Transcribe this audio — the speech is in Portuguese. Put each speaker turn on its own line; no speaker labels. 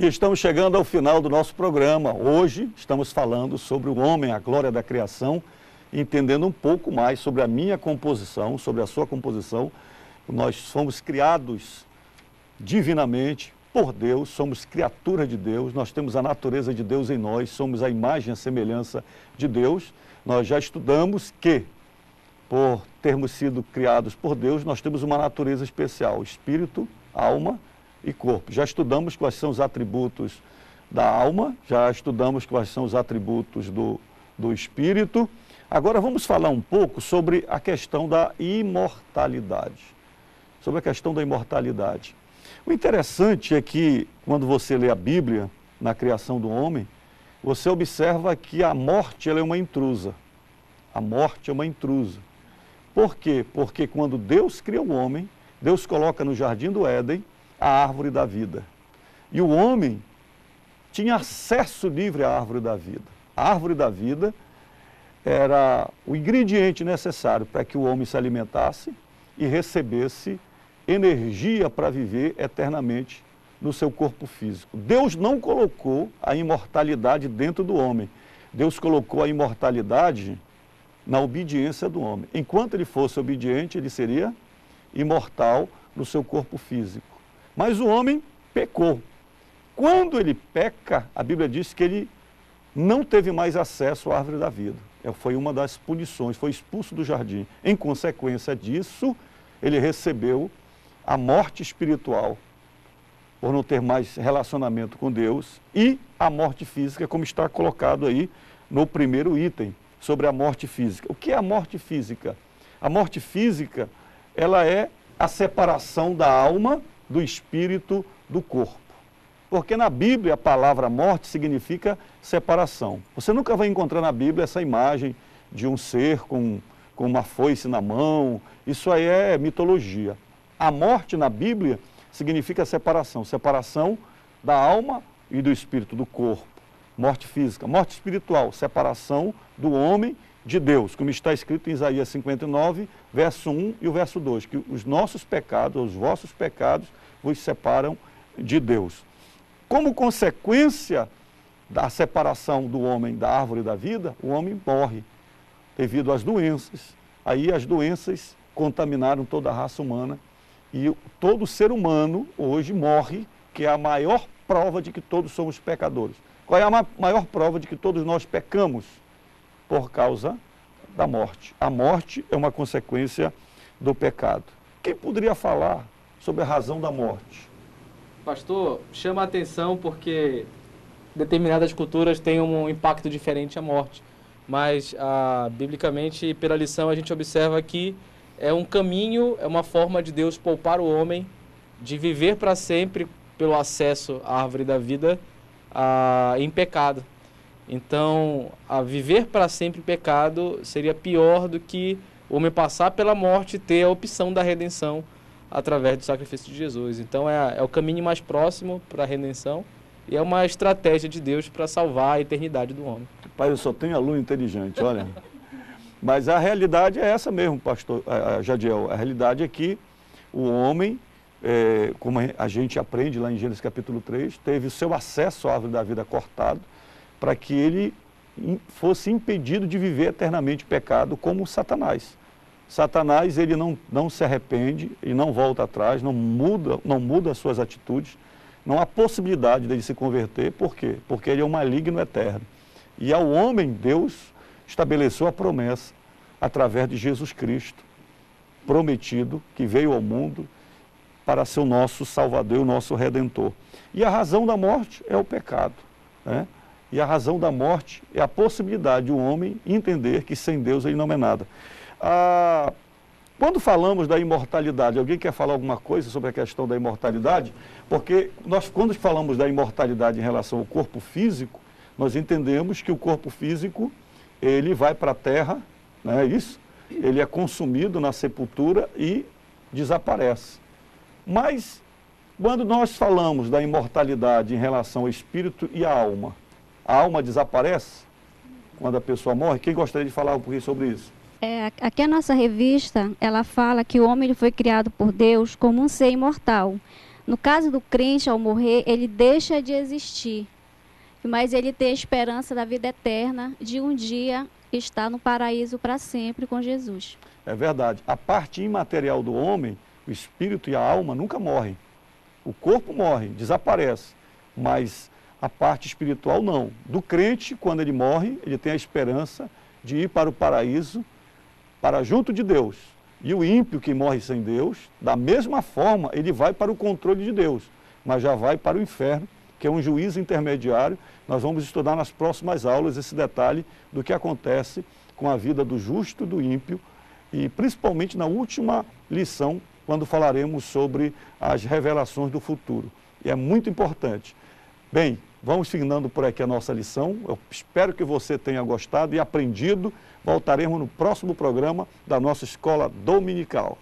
E estamos chegando ao final do nosso programa. Hoje estamos falando sobre o homem, a glória da criação, entendendo um pouco mais sobre a minha composição, sobre a sua composição. Nós fomos criados divinamente por Deus, somos criatura de Deus, nós temos a natureza de Deus em nós, somos a imagem e a semelhança de Deus. Nós já estudamos que, por termos sido criados por Deus, nós temos uma natureza especial, espírito, alma e corpo. Já estudamos quais são os atributos da alma, já estudamos quais são os atributos do espírito. Agora vamos falar um pouco sobre a questão da imortalidade. Sobre a questão da imortalidade. O interessante é que, quando você lê a Bíblia, na criação do homem, você observa que a morte ela é uma intrusa. A morte é uma intrusa. Por quê? Porque quando Deus cria o homem, Deus coloca no jardim do Éden a árvore da vida. E o homem tinha acesso livre à árvore da vida. A árvore da vida era o ingrediente necessário para que o homem se alimentasse e recebesse energia para viver eternamente no seu corpo físico. Deus não colocou a imortalidade dentro do homem. Deus colocou a imortalidade na obediência do homem. Enquanto ele fosse obediente, ele seria imortal no seu corpo físico. Mas o homem pecou. Quando ele peca, a Bíblia diz que ele não teve mais acesso à árvore da vida. Foi uma das punições, foi expulso do jardim. Em consequência disso, ele recebeu a morte espiritual, por não ter mais relacionamento com Deus, e a morte física, como está colocado aí no primeiro item, sobre a morte física. O que é a morte física? A morte física, ela é a separação da alma, do espírito, do corpo. Porque na Bíblia a palavra morte significa separação. Você nunca vai encontrar na Bíblia essa imagem de um ser com uma foice na mão. Isso aí é mitologia. A morte na Bíblia significa separação. Separação da alma e do espírito, do corpo. Morte física. Morte espiritual, separação do homem de Deus, como está escrito em Isaías 59, verso 1 e o verso 2, que os nossos pecados, os vossos pecados, vos separam de Deus. Como consequência da separação do homem da árvore da vida, o homem morre devido às doenças. Aí as doenças contaminaram toda a raça humana e todo ser humano hoje morre, que é a maior prova de que todos somos pecadores. Qual é a maior prova de que todos nós pecamos? Por causa da morte. A morte é uma consequência do pecado. Quem poderia falar sobre a razão da morte?
Pastor, chama a atenção porque determinadas culturas têm um impacto diferente à morte. Mas, biblicamente, pela lição, a gente observa que é um caminho, é uma forma de Deus poupar o homem de viver para sempre pelo acesso à árvore da vida em pecado. Então, viver para sempre em pecado seria pior do que o homem passar pela morte e ter a opção da redenção através do sacrifício de Jesus. Então, é o caminho mais próximo para a redenção e é uma estratégia de Deus para salvar a eternidade do homem.
Pai, eu só tenho aluno inteligente, olha. Mas a realidade é essa mesmo, pastor Jadiel. A realidade é que o homem, como a gente aprende lá em Gênesis capítulo 3, teve o seu acesso à árvore da vida cortado, para que ele fosse impedido de viver eternamente pecado como Satanás. Satanás, ele não se arrepende e não volta atrás, não muda as suas atitudes, não há possibilidade dele se converter. Por quê? Porque ele é um maligno eterno. E ao homem, Deus estabeleceu a promessa através de Jesus Cristo, prometido, que veio ao mundo para ser o nosso Salvador, o nosso Redentor. E a razão da morte é o pecado, né? E a razão da morte é a possibilidade de um homem entender que sem Deus ele não é nada. Quando falamos da imortalidade, alguém quer falar alguma coisa sobre a questão da imortalidade? Porque quando falamos da imortalidade em relação ao corpo físico, nós entendemos que o corpo físico, ele vai para a terra, não é isso? Ele é consumido na sepultura e desaparece. Mas, quando nós falamos da imortalidade em relação ao espírito e à alma, a alma desaparece quando a pessoa morre? Quem gostaria de falar um pouquinho sobre isso?
Aqui a nossa revista, ela fala que o homem ele foi criado por Deus como um ser imortal. No caso do crente, ao morrer, ele deixa de existir, mas ele tem a esperança da vida eterna, de um dia estar no paraíso para sempre com Jesus.
É verdade. A parte imaterial do homem, o espírito e a alma, nunca morrem. O corpo morre, desaparece, mas a parte espiritual não. Do crente, quando ele morre, ele tem a esperança de ir para o paraíso, para junto de Deus. E o ímpio que morre sem Deus, da mesma forma, ele vai para o controle de Deus, mas já vai para o inferno, que é um juízo intermediário. Nós vamos estudar nas próximas aulas esse detalhe do que acontece com a vida do justo e do ímpio, e principalmente na última lição, quando falaremos sobre as revelações do futuro. E é muito importante. Bem, vamos finando por aqui a nossa lição. Eu espero que você tenha gostado e aprendido. Voltaremos no próximo programa da nossa escola dominical.